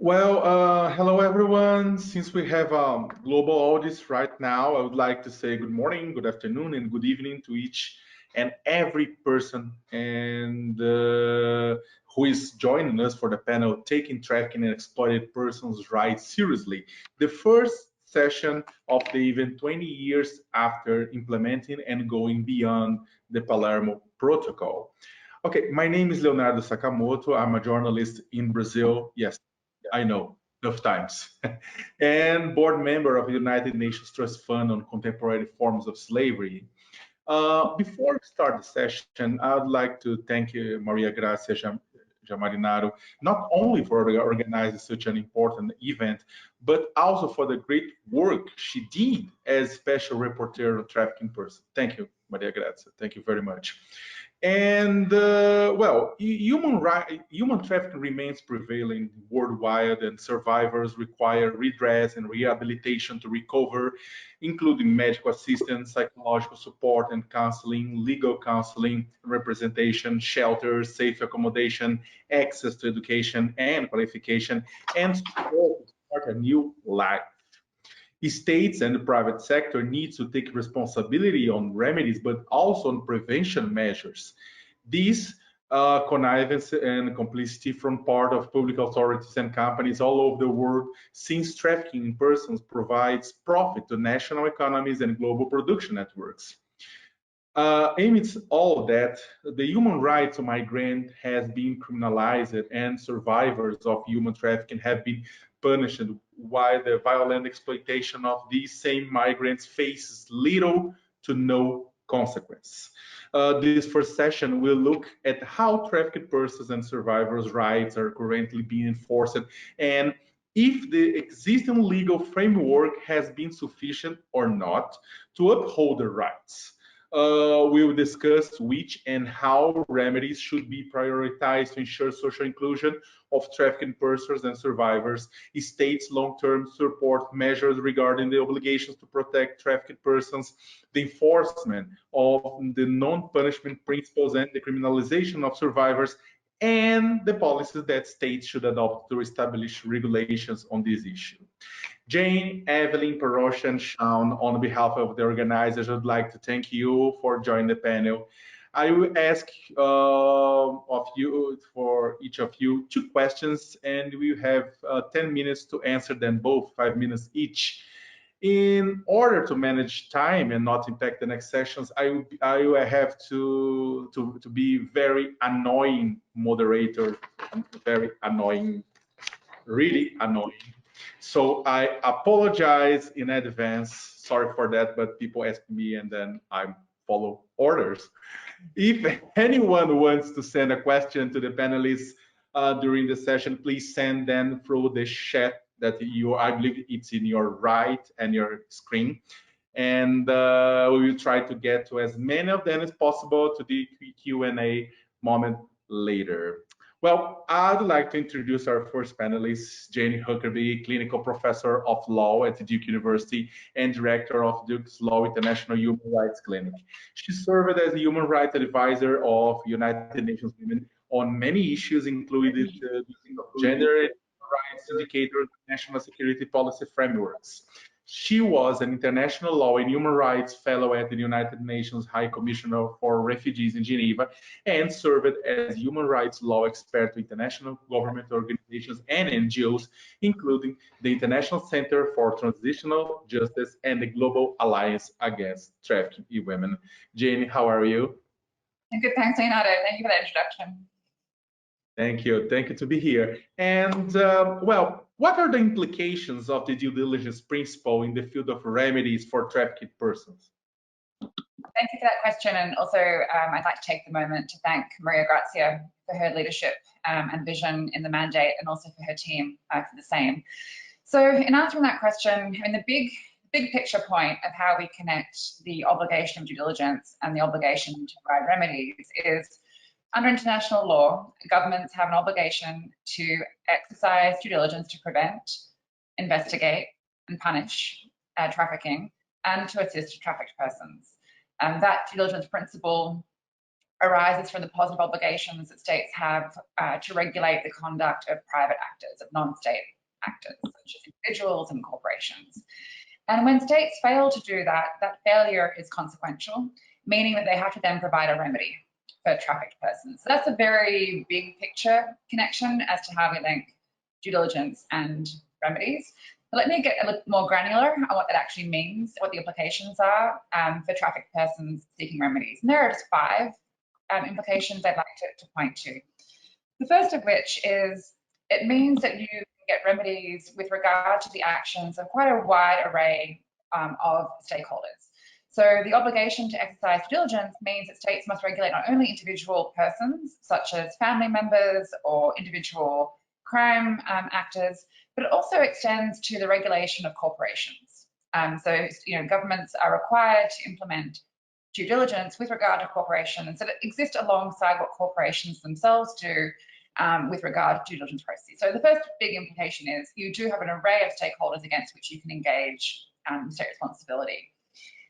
Hello everyone. Since we have a global audience right now, I would like to say good morning, good afternoon, and good evening to each and every person who is joining us for the panel Taking Trafficking and Exploited Persons' Rights Seriously. The first session of the event 20 years after implementing and going beyond the Palermo Protocol. Okay, my name is Leonardo Sakamoto. I'm a journalist in Brazil. Yes, I know, enough times. And board member of the United Nations Trust Fund on Contemporary Forms of Slavery. Before we start the session, I would like to thank you, Maria Gracia Jamarinaro, not only for organizing such an important event, but also for the great work she did as special rapporteur on trafficking persons. Thank you, Maria Gracia. Thank you very much. And human trafficking remains prevalent worldwide, and survivors require redress and rehabilitation to recover, including medical assistance, psychological support and counseling, legal counseling, representation, shelter, safe accommodation, access to education and qualification, and support to start a new life. States and the private sector need to take responsibility on remedies, but also on prevention measures. These connivance and complicity from part of public authorities and companies all over the world, since trafficking in persons provides profit to national economies and global production networks. Amidst all that, the human rights of migrants has been criminalized, and survivors of human trafficking have been punished, while the violent exploitation of these same migrants faces little to no consequence. This first session will look at how trafficked persons and survivors' rights are currently being enforced, and if the existing legal framework has been sufficient or not to uphold their rights. We will discuss which and how remedies should be prioritized to ensure social inclusion of trafficking persons and survivors, states' long-term support measures regarding the obligations to protect trafficked persons, the enforcement of the non-punishment principles and the criminalization of survivors, and the policies that states should adopt to establish regulations on this issue. Jayne, Evelyn, Parosha, and Shawn, on behalf of the organizers, I would like to thank you for joining the panel. I will ask for each of you 2 questions, and we have 10 minutes to answer them both, 5 minutes each. In order to manage time and not impact the next sessions, I will have to be very annoying moderator, very annoying, really annoying. So I apologize in advance. Sorry for that, but people ask me and then I follow orders. If anyone wants to send a question to the panelists during the session, please send them through the chat that I believe it's in your right and your screen. And we will try to get to as many of them as possible to the Q&A moment later. Well, I'd like to introduce our first panelist, Jayne Huckerby, clinical professor of law at Duke University and director of Duke's Law International Human Rights Clinic. She served as a human rights advisor of United Nations Women on many issues, including gender rights indicators, national security policy frameworks. She was an international law and human rights fellow at the United Nations High Commissioner for Refugees in Geneva and served as human rights law expert to international government organizations and NGOs, including the International Center for Transitional Justice and the Global Alliance Against Trafficking in Women. Jayne, how are you? I'm good, thanks, Leonardo. Thank you for that introduction. Thank you. Thank you to be here. And what are the implications of the due diligence principle in the field of remedies for trafficked persons? Thank you for that question. And also, I'd like to take the moment to thank Maria Grazia for her leadership and vision in the mandate, and also for her team for the same. So in answering that question, I mean, the big picture point of how we connect the obligation of due diligence and the obligation to provide remedies is, under international law, governments have an obligation to exercise due diligence to prevent, investigate, and punish trafficking, and to assist trafficked persons. That due diligence principle arises from the positive obligations that states have to regulate the conduct of private actors, of non-state actors, such as individuals and corporations. And when states fail to do that, that failure is consequential, meaning that they have to then provide a remedy for trafficked persons. So that's a very big picture connection as to how we link due diligence and remedies. But let me get a little more granular on what that actually means, what the implications are for trafficked persons seeking remedies. And there are just 5 implications I'd like to point to. The first of which is it means that you can get remedies with regard to the actions of quite a wide array of stakeholders. So the obligation to exercise due diligence means that states must regulate not only individual persons, such as family members or individual crime actors, but it also extends to the regulation of corporations. So, governments are required to implement due diligence with regard to corporations that exist alongside what corporations themselves do with regard to due diligence processes. So the first big implication is you do have an array of stakeholders against which you can engage state responsibility.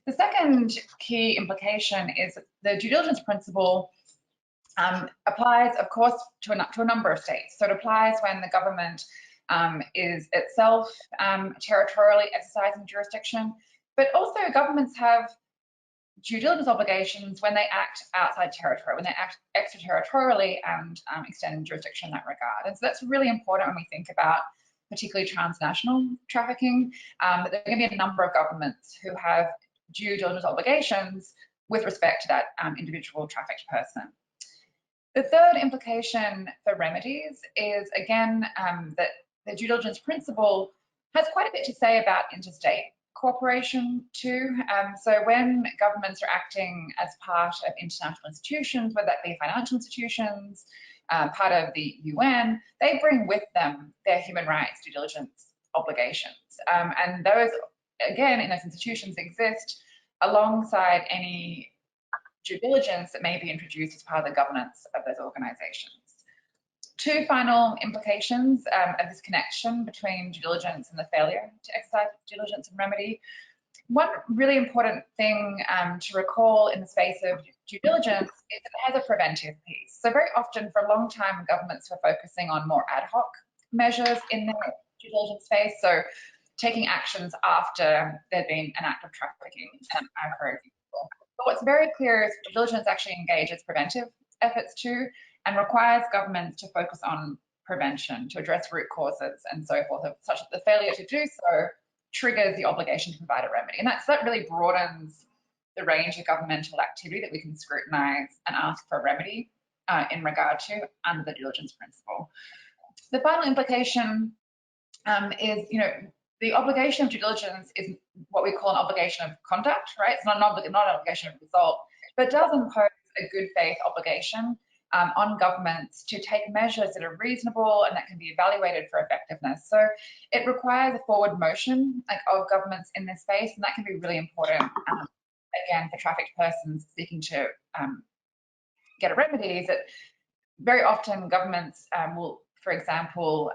The second key implication is that the due diligence principle applies, of course, to a number of states. So it applies when the government is itself territorially exercising jurisdiction, but also governments have due diligence obligations when they act outside territory, when they act extraterritorially and extend jurisdiction in that regard. And so that's really important when we think about particularly transnational trafficking, that there are going to be a number of governments who have due diligence obligations with respect to that individual trafficked person. The third implication for remedies is, again, that the due diligence principle has quite a bit to say about interstate cooperation too. So when governments are acting as part of international institutions, whether that be financial institutions, part of the UN, they bring with them their human rights due diligence obligations. And those, again, in those institutions exist alongside any due diligence that may be introduced as part of the governance of those organizations. 2 final implications of this connection between due diligence and the failure to exercise due diligence and remedy. One really important thing to recall in the space of due diligence is that it has a preventive piece. So very often for a long time, governments were focusing on more ad hoc measures in the due diligence space. So taking actions after there'd been an act of trafficking, for example. But what's very clear is due diligence actually engages preventive efforts too, and requires governments to focus on prevention, to address root causes and so forth, such that the failure to do so triggers the obligation to provide a remedy. And that really broadens the range of governmental activity that we can scrutinize and ask for a remedy in regard to under the diligence principle. The final implication is, the obligation of due diligence is what we call an obligation of conduct, right? It's not an obligation of result, but it does impose a good faith obligation on governments to take measures that are reasonable and that can be evaluated for effectiveness. So it requires a forward motion of governments in this space, and that can be really important, again, for trafficked persons seeking to get a remedy. Is that very often governments will, for example,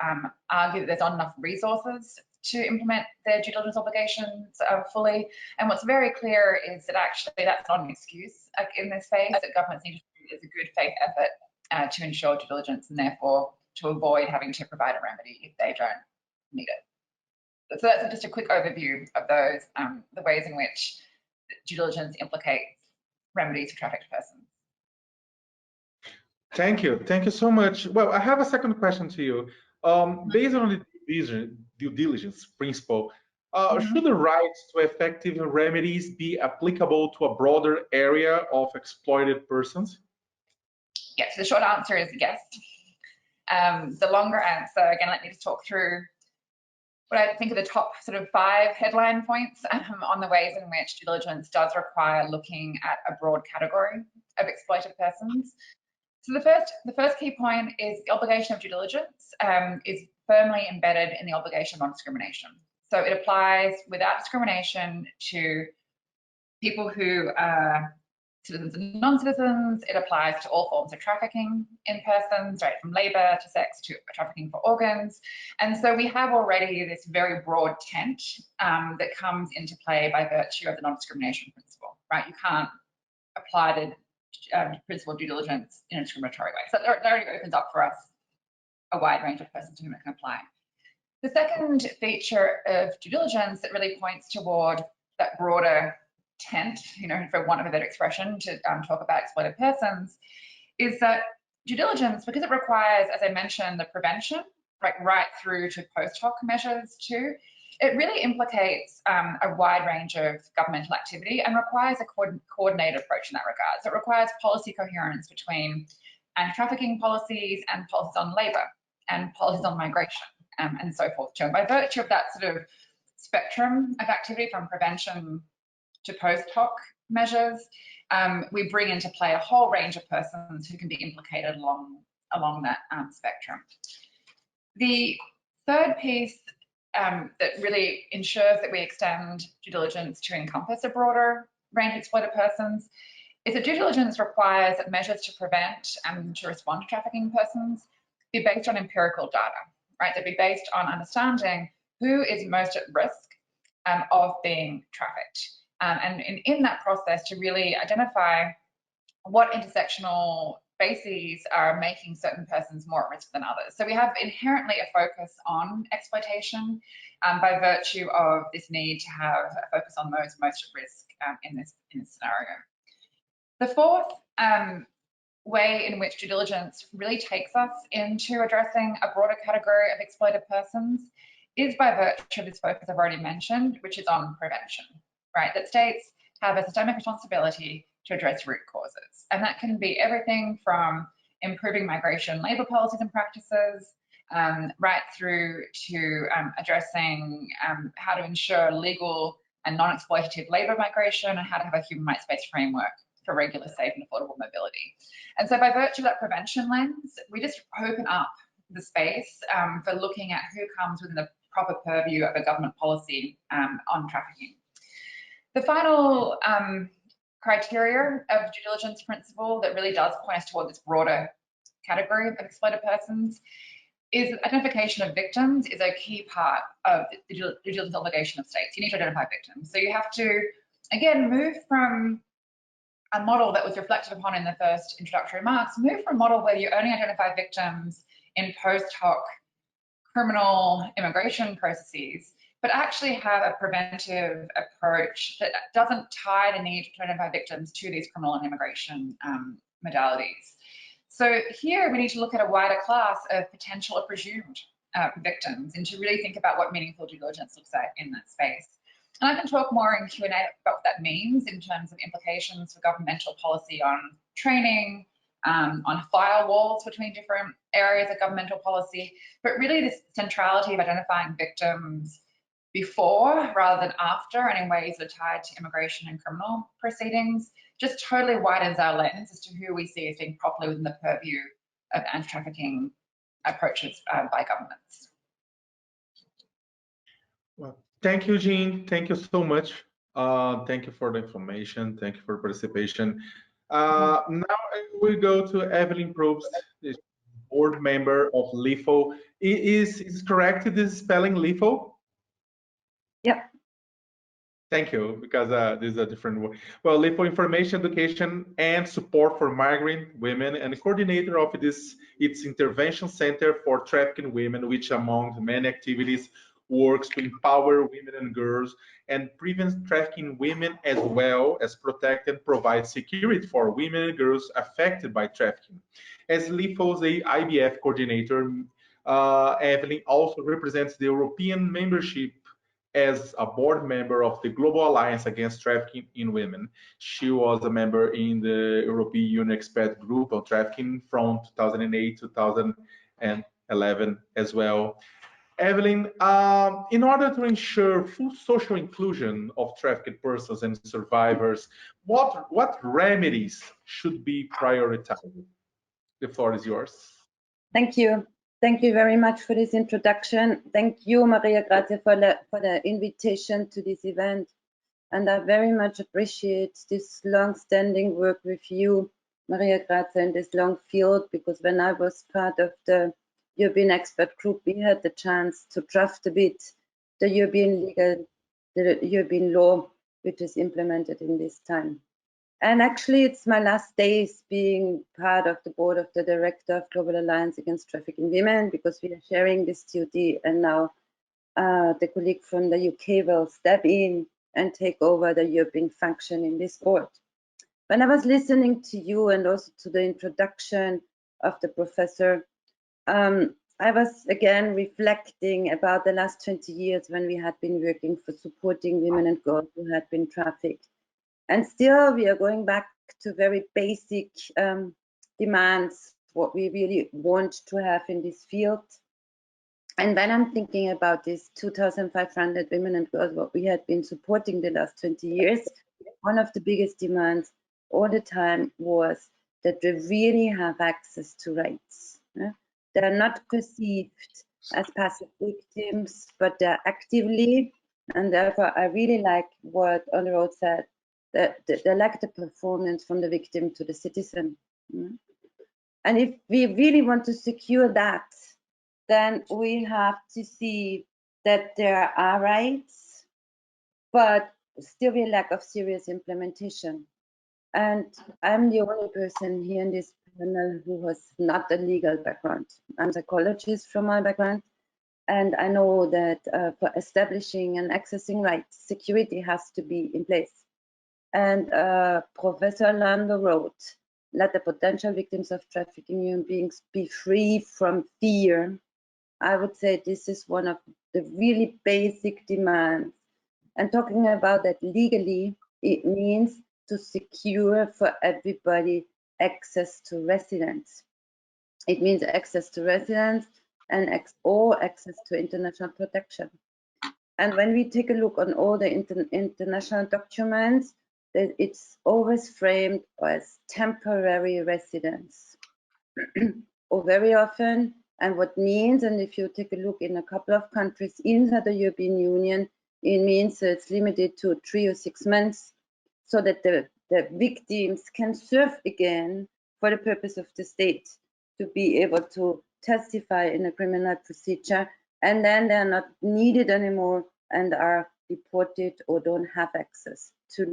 argue that there's not enough resources to implement their due diligence obligations fully. And what's very clear is that actually that's not an excuse in this space, that governments need to do as a good faith effort to ensure due diligence and therefore to avoid having to provide a remedy if they don't need it. So that's just a quick overview of those, the ways in which due diligence implicates remedies for trafficked persons. Thank you. Thank you so much. Well, I have a second question to you. Based on the due diligence principle, should the rights to effective remedies be applicable to a broader area of exploited persons? Yes, the short answer is yes. The longer answer, again, let me just talk through what I think are the top sort of 5 headline points on the ways in which due diligence does require looking at a broad category of exploited persons. So the first key point is the obligation of due diligence is firmly embedded in the obligation of non-discrimination. So it applies without discrimination to people who are citizens and non-citizens. It applies to all forms of trafficking in persons, right, from labor to sex to trafficking for organs. And so we have already this very broad tent that comes into play by virtue of the non-discrimination principle, right? You can't apply the principle of due diligence in a discriminatory way. So that already opens up for us a wide range of persons to whom it can apply. The second feature of due diligence that really points toward that broader tent, for want of a better expression, to talk about exploited persons, is that due diligence, because it requires, as I mentioned, the prevention, right through to post hoc measures too, it really implicates a wide range of governmental activity and requires a coordinated approach in that regard. So it requires policy coherence between anti-trafficking policies and policies on labour and policies on migration and so forth too. And by virtue of that sort of spectrum of activity from prevention to post hoc measures, we bring into play a whole range of persons who can be implicated along that spectrum. The third piece that really ensures that we extend due diligence to encompass a broader range of exploited persons is that due diligence requires that measures to prevent and to respond to trafficking persons be based on empirical data, right? They'd be based on understanding who is most at risk of being trafficked. And in that process to really identify what intersectional bases are making certain persons more at risk than others. So we have inherently a focus on exploitation by virtue of this need to have a focus on those most at risk in this scenario. The fourth way in which due diligence really takes us into addressing a broader category of exploited persons is by virtue of this focus I've already mentioned, which is on prevention, right? That states have a systemic responsibility to address root causes. And that can be everything from improving migration labour policies and practices, right through to addressing how to ensure legal and non-exploitative labour migration and how to have a human rights-based framework for regular, safe and affordable mobility. And so by virtue of that prevention lens, we just open up the space for looking at who comes within the proper purview of a government policy on trafficking. The final criteria of due diligence principle that really does point us toward this broader category of exploited persons is identification of victims is a key part of the due diligence obligation of states. You need to identify victims. So you have to, again, move from a model that was reflected upon in the first introductory remarks, move from a model where you only identify victims in post hoc criminal immigration processes, but actually have a preventive approach that doesn't tie the need to identify victims to these criminal and immigration modalities. So here we need to look at a wider class of potential or presumed victims and to really think about what meaningful due diligence looks like in that space. And I can talk more in Q&A about what that means in terms of implications for governmental policy on training, on firewalls between different areas of governmental policy, but really this centrality of identifying victims before rather than after and in ways that are tied to immigration and criminal proceedings just totally widens our lens as to who we see as being properly within the purview of anti-trafficking approaches by governments. Well, thank you, Jayne. Thank you so much. Thank you for the information. Thank you for participation. Now we go to Evelyn Probst, the board member of LEFOE. Is correct this spelling LEFOE? Yep. Thank you, because this is a different word. Well, LEFOE Information, Education, and Support for Migrant Women, and the coordinator of its Intervention Center for Trafficking Women, which among many activities works to empower women and girls and prevent trafficking women, as well as protect and provide security for women and girls affected by trafficking. As LEFOE's IBF coordinator, Evelyn also represents the European membership as a board member of the Global Alliance Against Trafficking in Women. She was a member in the European Union Expert Group on Trafficking from 2008 to 2011 as well. Evelyn, in order to ensure full social inclusion of trafficked persons and survivors, what remedies should be prioritized? The floor is yours. Thank you. Thank you very much for this introduction. Thank you, Maria Grazia, for the invitation to this event. And I very much appreciate this long-standing work with you, Maria Grazia, in this long field, because when I was part of the European expert group, we had the chance to draft a bit the European law, which is implemented in this time. And actually, it's my last days being part of the board of the director of Global Alliance Against Trafficking Women, because we are sharing this duty, and now the colleague from the UK will step in and take over the European function in this board. When I was listening to you and also to the introduction of the professor, I was again reflecting about the last 20 years when we had been working for supporting women and girls who had been trafficked. And still we are going back to very basic demands, what we really want to have in this field. And when I'm thinking about these 2,500 women and girls, what we had been supporting the last 20 years, one of the biggest demands all the time was that they really have access to rights. Yeah? They are not perceived as passive victims, but they're actively, and therefore I really like what on the road said, that they like the performance from the victim to the citizen. Yeah? And if we really want to secure that, then we have to see that there are rights, but still a lack of serious implementation. And I'm the only person here in this panel who has not a legal background. I'm a psychologist from my background, and I know that for establishing and accessing rights, security has to be in place. And Professor Lando wrote, "Let the potential victims of trafficking human beings be free from fear." I would say this is one of the really basic demands. And talking about that legally, it means to secure for everybody access to residence. It means access to residence and access to international protection. And when we take a look on all the international documents, it's always framed as temporary residence. Or very often, and what means, and if you take a look in a couple of countries inside the European Union, it means it's limited to 3 or 6 months, so that the victims can serve again for the purpose of the state to be able to testify in a criminal procedure, and then they're not needed anymore and are deported or don't have access to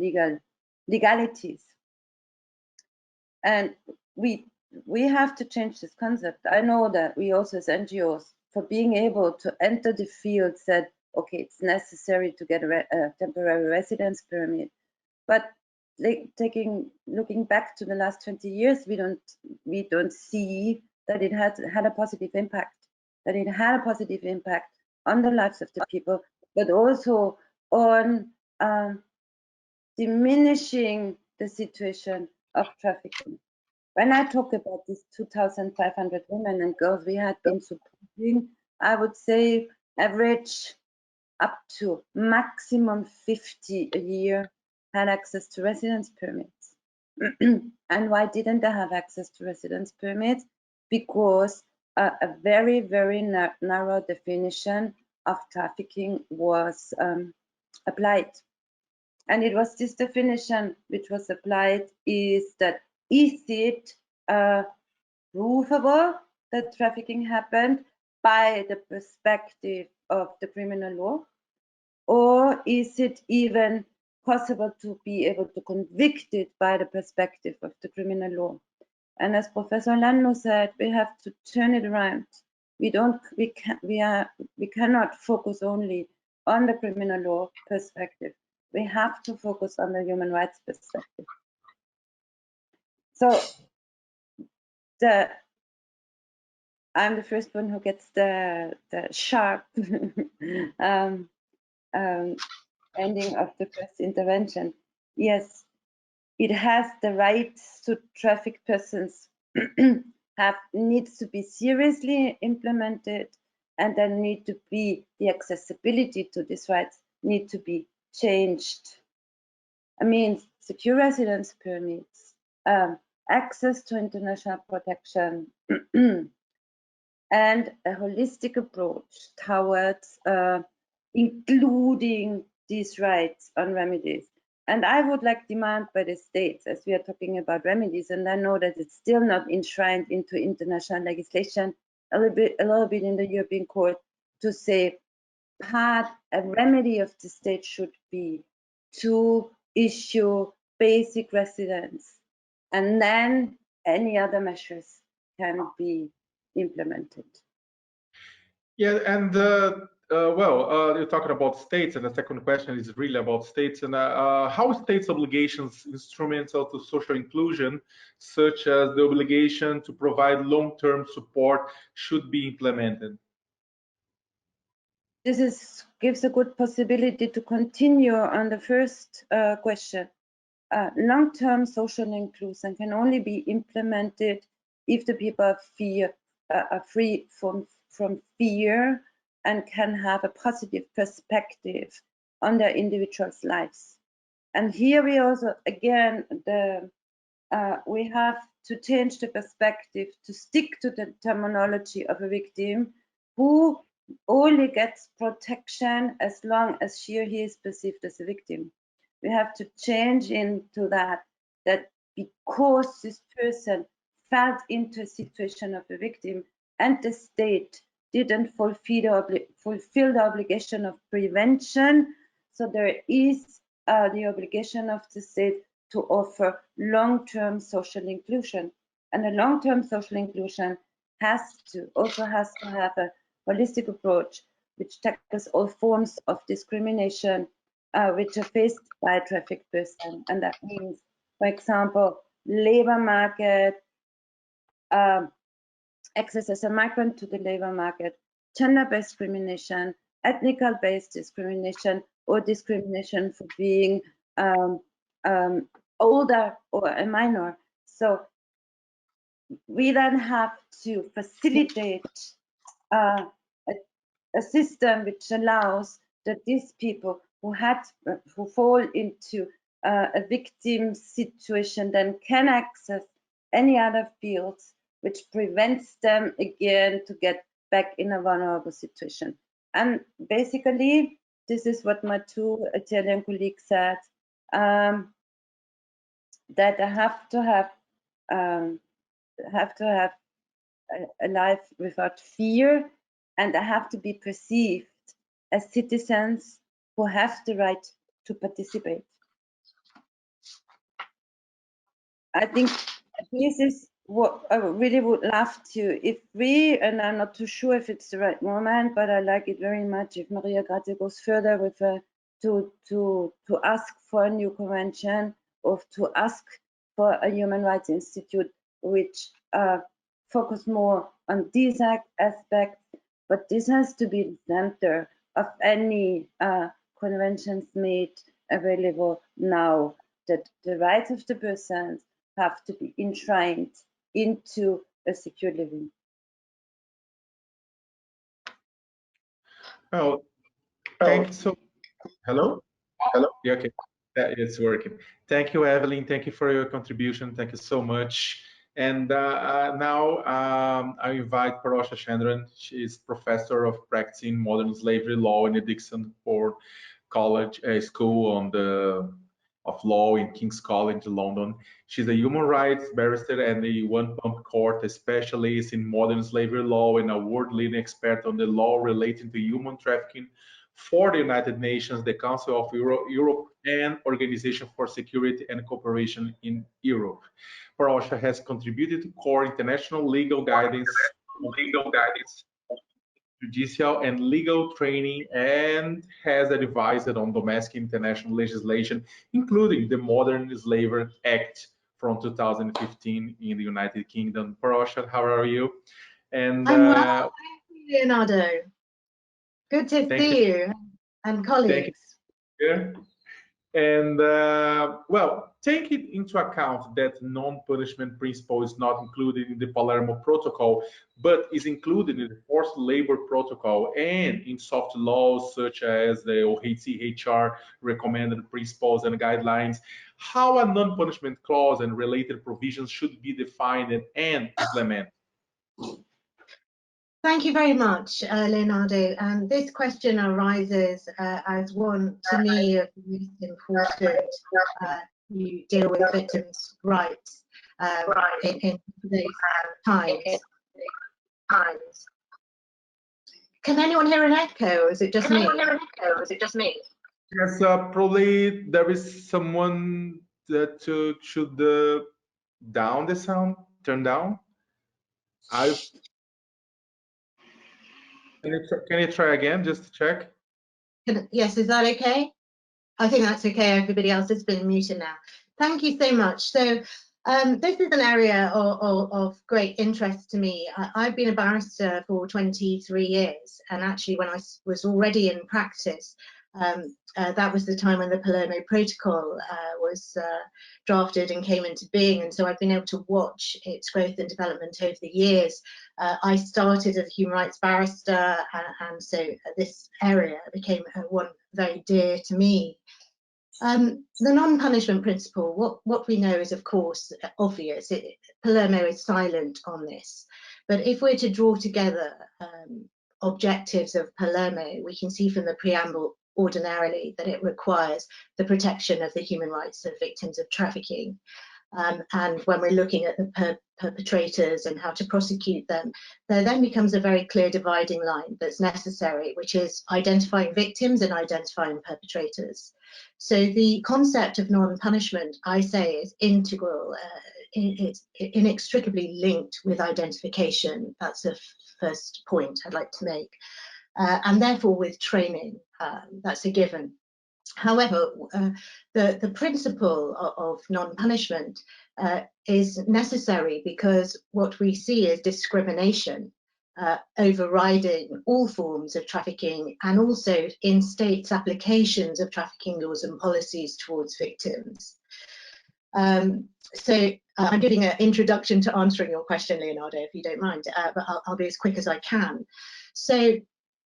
legalities. And we have to change this concept. I know that we also as NGOs, for being able to enter the field, said, okay, it's necessary to get a temporary residence permit. But looking back to the last 20 years, we don't see that it had a positive impact, that it had a positive impact on the lives of the people, but also on diminishing the situation of trafficking. When I talk about these 2,500 women and girls we had been supporting, I would say average up to maximum 50 a year had access to residence permits. And why didn't they have access to residence permits? Because a very, very narrow definition of trafficking was applied. And it was this definition which was applied, is that is it provable that trafficking happened by the perspective of the criminal law, or is it even possible to be able to convict it by the perspective of the criminal law? And as Professor Lando said, we have to turn it around. We cannot focus only on the criminal law perspective. We have to focus on the human rights perspective. So I'm the first one who gets the sharp ending of the first intervention. Yes, it has the rights to trafficked persons needs to be seriously implemented, and there need to be the accessibility to these rights need to be changed. I mean, secure residence permits, access to international protection, and a holistic approach towards including these rights on remedies. And I would like demand by the states, as we are talking about remedies, and I know that it's still not enshrined into international legislation, a little bit in the European Court, to say a remedy of the state should be to issue basic residence, and then any other measures can be implemented. Yeah, and you're talking about states, and the second question is really about states, and how states' obligations instrumental to social inclusion, such as the obligation to provide long-term support, should be implemented? This gives a good possibility to continue on the first question. Long-term social inclusion can only be implemented if the people are free from fear and can have a positive perspective on their individuals' lives. And here we also, again, we have to change the perspective to stick to the terminology of a victim who only gets protection as long as she or he is perceived as a victim. We have to change into that because this person fell into a situation of a victim and the state didn't fulfill the obligation of prevention, so there is the obligation of the state to offer long-term social inclusion. And a long-term social inclusion also has to have a holistic approach which tackles all forms of discrimination which are faced by a trafficked person. And that means, for example, labor market, access as a migrant to the labor market, gender-based discrimination, ethnical-based discrimination, or discrimination for being older or a minor. So we then have to facilitate a system which allows that these people who fall into a victim situation then can access any other fields which prevents them again to get back in a vulnerable situation. And basically, this is what my two Italian colleagues said, that I have to have a life without fear, and I have to be perceived as citizens who have the right to participate. I think this is what I really would love to, if we, and I'm not too sure if it's the right moment, but I like it very much if Maria Grazia goes further with to ask for a new convention or to ask for a human rights institute which focus more on these aspects, but this has to be the center of any conventions made available now, that the rights of the persons have to be enshrined into a secure living. Oh, thanks. So, hello? Hello? Yeah, okay. It's working. Thank you, Evelyn. Thank you for your contribution. Thank you so much. And now I invite Parosha Chandran. She is professor of practicing modern slavery law in the Dixon Ford College School of Law in King's College, London. She's a human rights barrister and a one-pump court specialist in modern slavery law and a world-leading expert on the law relating to human trafficking for the United Nations, the Council of Europe, and Organization for Security and Cooperation in Europe. Parosha has contributed to core international legal guidance, judicial and legal training, and has advised on domestic international legislation, including the Modern Slavery Act from 2015 in the United Kingdom. Parosha, how are you? And I'm well, thank you, Leonardo. Good to see you and colleagues. Yeah. And well, take it into account that non-punishment principle is not included in the Palermo Protocol, but is included in the Forced Labor Protocol and in soft laws such as the OHCHR recommended principles and guidelines. How a non-punishment clause and related provisions should be defined and implemented? Thank you very much, Leonardo. This question arises as one, to me, of the most important to deal with victims' rights in today's times. Can anyone hear an echo, or is it just me? Yes, probably there is someone should down the sound, turn down. Can you try again, just to check? Yes, is that okay? I think that's okay. Everybody else has been muted now. Thank you so much. So this is an area of great interest to me. I've been a barrister for 23 years, and actually when I was already in practice, that was the time when the Palermo Protocol was drafted and came into being, and so I've been able to watch its growth and development over the years. I started as a human rights barrister, and so this area became one very dear to me. The non-punishment principle, what we know is, of course, obvious. Palermo is silent on this. But if we're to draw together objectives of Palermo, we can see from the preamble ordinarily that it requires the protection of the human rights of victims of trafficking. And when we're looking at the perpetrators and how to prosecute them, there then becomes a very clear dividing line that's necessary, which is identifying victims and identifying perpetrators. So the concept of non-punishment, I say, is integral. It's inextricably linked with identification. That's the first point I'd like to make. And therefore with training, that's a given. However, the principle of non-punishment is necessary because what we see is discrimination overriding all forms of trafficking, and also in states' applications of trafficking laws and policies towards victims. So I'm giving an introduction to answering your question, Leonardo, if you don't mind, but I'll be as quick as I can. So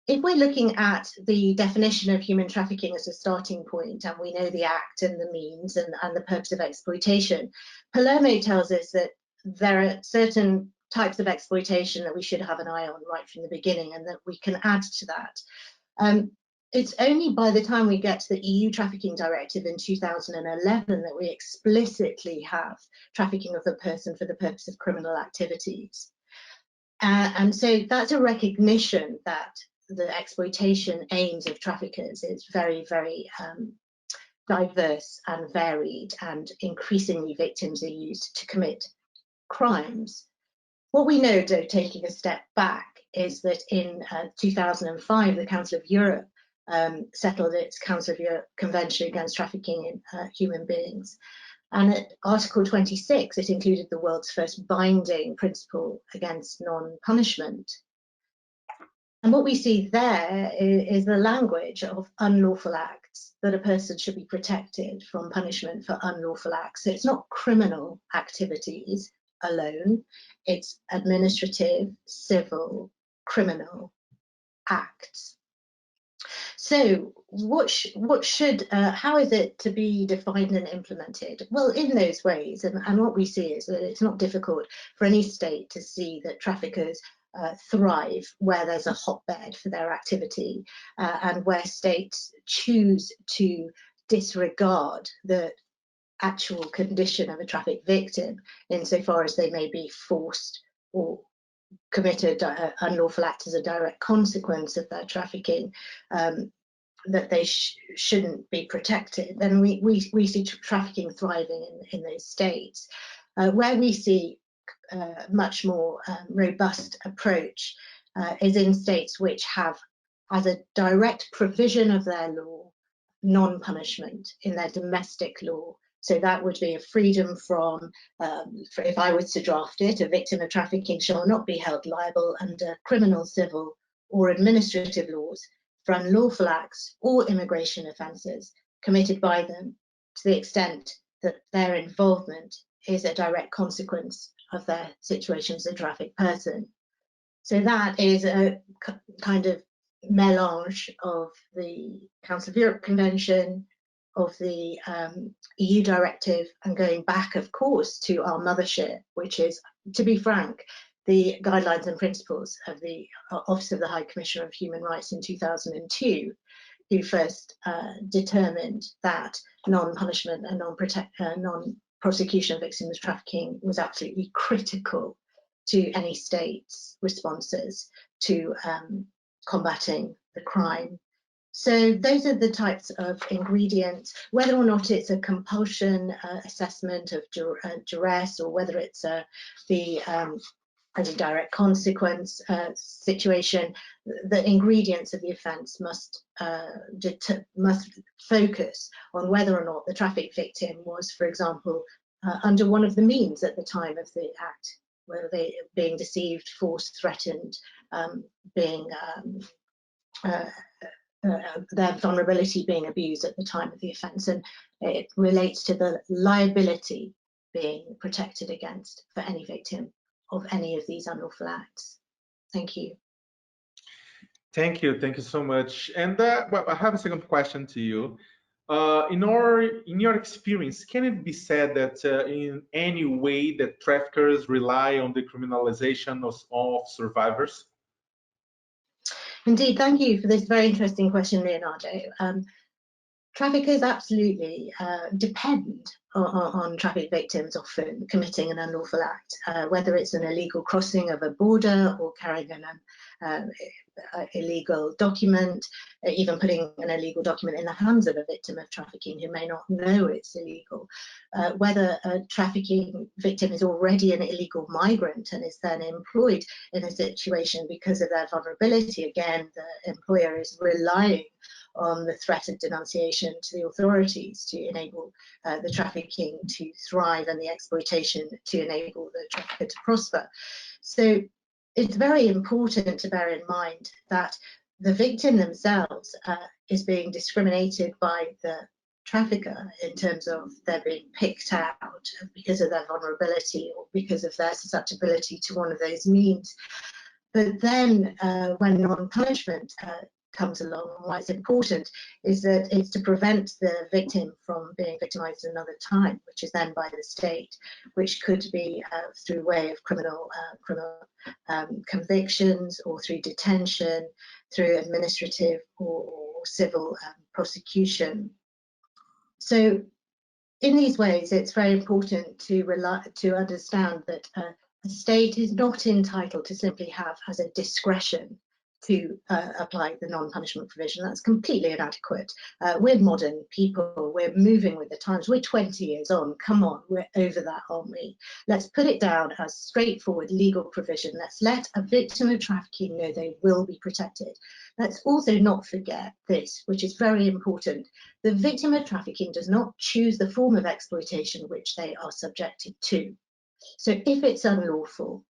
if we're looking at the definition of human trafficking as a starting point, and we know the act and the means and the purpose of exploitation, Palermo tells us that there are certain types of exploitation that we should have an eye on right from the beginning, and that we can add to that. It's only by the time we get to the EU Trafficking Directive in 2011 that we explicitly have trafficking of a person for the purpose of criminal activities. And so that's a recognition that the exploitation aims of traffickers is very, very diverse and varied, and increasingly victims are used to commit crimes. What we know, though, taking a step back, is that in 2005, the Council of Europe settled its Council of Europe Convention against Trafficking in Human Beings. And at Article 26, it included the world's first binding principle against non-punishment. And what we see there is the language of unlawful acts, that a person should be protected from punishment for unlawful acts. So it's not criminal activities alone, it's administrative, civil, criminal acts. So how is it to be defined and implemented? Well, in those ways, and what we see is that it's not difficult for any state to see that traffickers thrive where there's a hotbed for their activity, and where states choose to disregard the actual condition of a trafficked victim insofar as they may be forced or committed unlawful act as a direct consequence of their trafficking, that they shouldn't be protected. Then we see trafficking thriving in those states. Where we see much more robust approach is in states which have, as a direct provision of their law, non-punishment in their domestic law. So that would be a freedom from, if I was to draft it, a victim of trafficking shall not be held liable under criminal, civil, or administrative laws for unlawful acts or immigration offences committed by them, to the extent that their involvement is a direct consequence of their situation as a trafficked person. So that is a kind of melange of the Council of Europe Convention, of the EU directive, and going back, of course, to our mothership, which is, to be frank, the guidelines and principles of the Office of the High Commissioner of Human Rights in 2002, who first determined that non-punishment and non-prosecution of victims of trafficking was absolutely critical to any state's responses to combating the crime. So those are the types of ingredients, whether or not it's a compulsion assessment of duress, or whether it's as a direct consequence situation. The ingredients of the offence must focus on whether or not the traffic victim was, for example, under one of the means at the time of the act, whether they being deceived, forced, threatened, their vulnerability being abused at the time of the offence, and it relates to the liability being protected against for any victim of any of these unlawful acts. Thank you. Thank you so much. And well, I have a second question to you. In your experience, can it be said that in any way that traffickers rely on the criminalization of survivors? Indeed, thank you for this very interesting question, Leonardo. Traffickers absolutely depend on traffic victims often committing an unlawful act, whether it's an illegal crossing of a border or carrying an illegal document, even putting an illegal document in the hands of a victim of trafficking who may not know it's illegal, whether a trafficking victim is already an illegal migrant and is then employed in a situation because of their vulnerability. Again, the employer is relying on the threat of denunciation to the authorities to enable the trafficking to thrive and the exploitation to enable the trafficker to prosper. So it's very important to bear in mind that the victim themselves is being discriminated by the trafficker in terms of their being picked out because of their vulnerability or because of their susceptibility to one of those means. But then when non-punishment comes along, and why it's important is that it's to prevent the victim from being victimized another time, which is then by the state, which could be through way of criminal convictions, or through detention, through administrative or civil prosecution. So in these ways, it's very important to understand that a state is not entitled to simply have as a discretion to apply the non-punishment provision. That's completely inadequate. We're modern people, we're moving with the times, we're 20 years on, come on, we're over that, aren't we? Let's put it down as straightforward legal provision. Let's let a victim of trafficking know they will be protected. Let's also not forget this, which is very important. The victim of trafficking does not choose the form of exploitation which they are subjected to. So if it's unlawful,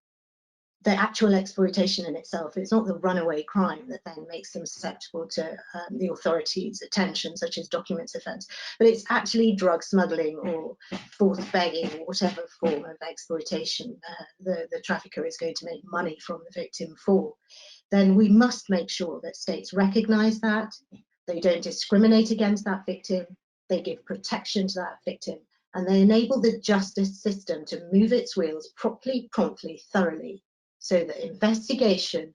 the actual exploitation in itself, it's not the runaway crime that then makes them susceptible to the authorities' attention, such as documents offence, but it's actually drug smuggling or forced begging or whatever form of exploitation the trafficker is going to make money from the victim for. Then we must make sure that states recognise that, they don't discriminate against that victim, they give protection to that victim, and they enable the justice system to move its wheels properly, promptly, thoroughly, so that investigation,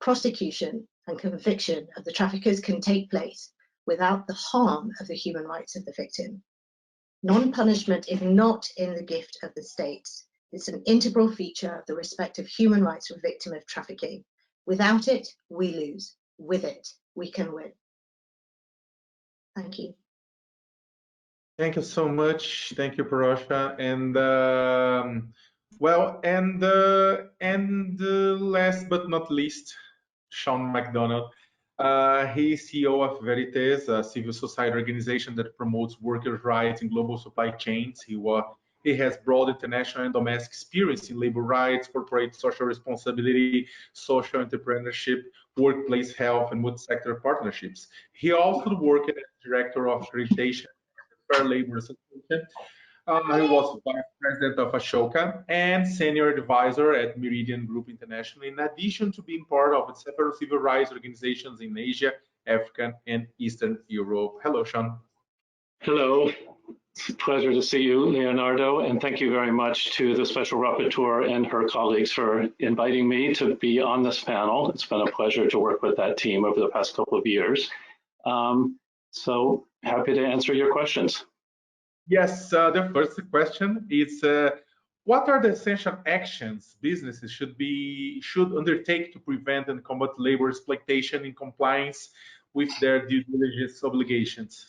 prosecution and conviction of the traffickers can take place without the harm of the human rights of the victim. Non-punishment is not in the gift of the states. It's an integral feature of the respect of human rights for a victim of trafficking. Without it, we lose. With it, we can win. Thank you. Thank you so much. Thank you, Parosha. And well, and last but not least, Shawn McDonald. He is CEO of Vérité, a civil society organization that promotes workers' rights in global supply chains. He has broad international and domestic experience in labor rights, corporate social responsibility, social entrepreneurship, workplace health, and multi-sector partnerships. He also worked as director of accreditation at Fair Labor Association. He was vice president of Ashoka and senior advisor at Meridian Group International, in addition to being part of several civil rights organizations in Asia, Africa, and Eastern Europe. Hello, Shawn. Hello. It's a pleasure to see you, Leonardo, and thank you very much to the Special Rapporteur and her colleagues for inviting me to be on this panel. It's been a pleasure to work with that team over the past couple of years. So happy to answer your questions. Yes, the first question is, what are the essential actions businesses should undertake to prevent and combat labor exploitation in compliance with their due diligence obligations?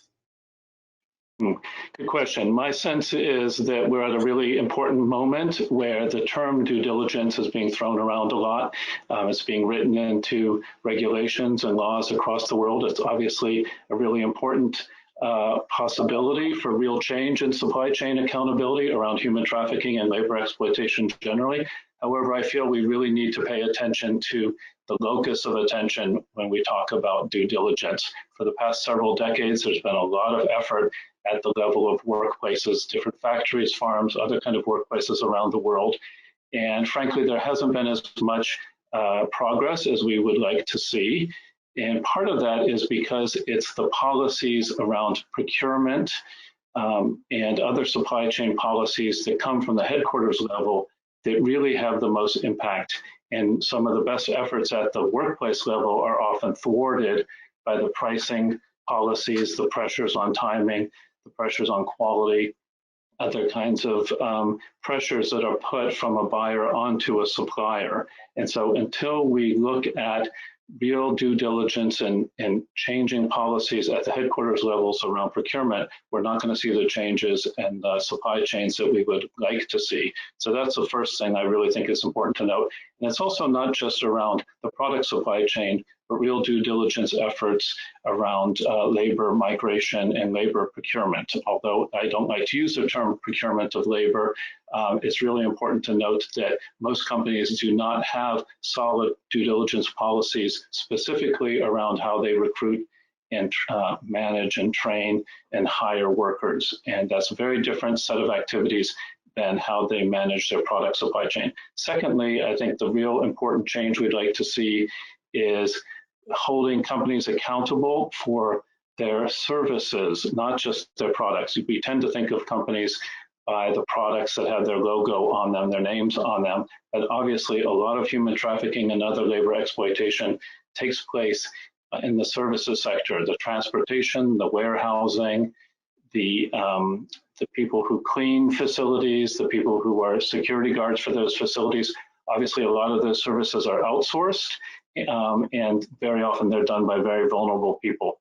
Good question. My sense is that we're at a really important moment where the term due diligence is being thrown around a lot. It's being written into regulations and laws across the world. It's obviously a really important possibility for real change in supply chain accountability around human trafficking and labor exploitation generally. However, I feel we really need to pay attention to the locus of attention when we talk about due diligence. For the past several decades, there's been a lot of effort at the level of workplaces, different factories, farms, other kind of workplaces around the world. And frankly, there hasn't been as much progress as we would like to see. And part of that is because it's the policies around procurement and other supply chain policies that come from the headquarters level that really have the most impact. And some of the best efforts at the workplace level are often thwarted by the pricing policies, the pressures on timing, the pressures on quality, other kinds of pressures that are put from a buyer onto a supplier. And so until we look at real due diligence and changing policies at the headquarters levels around procurement, we're not going to see the changes in the supply chains that we would like to see. So that's the first thing I really think is important to note. And it's also not just around the product supply chain, but real due diligence efforts around labor migration and labor procurement. Although I don't like to use the term procurement of labor, it's really important to note that most companies do not have solid due diligence policies specifically around how they recruit and manage and train and hire workers. And that's a very different set of activities than how they manage their product supply chain. Secondly, I think the real important change we'd like to see is holding companies accountable for their services, not just their products. We tend to think of companies by the products that have their logo on them, their names on them, but obviously a lot of human trafficking and other labor exploitation takes place in the services sector, the transportation, the warehousing, the people who clean facilities, the people who are security guards for those facilities. Obviously, a lot of those services are outsourced, and very often they're done by very vulnerable people.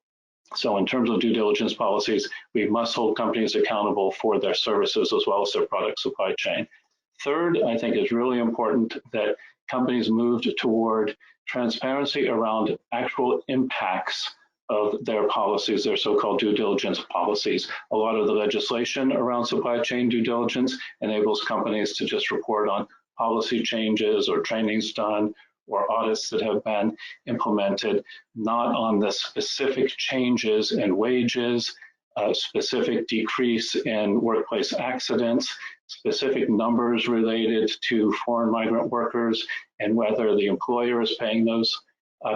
So in terms of due diligence policies, we must hold companies accountable for their services as well as their product supply chain. Third, I think it's really important that companies moved toward transparency around actual impacts of their policies, their so-called due diligence policies. A lot of the legislation around supply chain due diligence enables companies to just report on policy changes or trainings done or audits that have been implemented, not on the specific changes in wages, specific decrease in workplace accidents, specific numbers related to foreign migrant workers, and whether the employer is paying those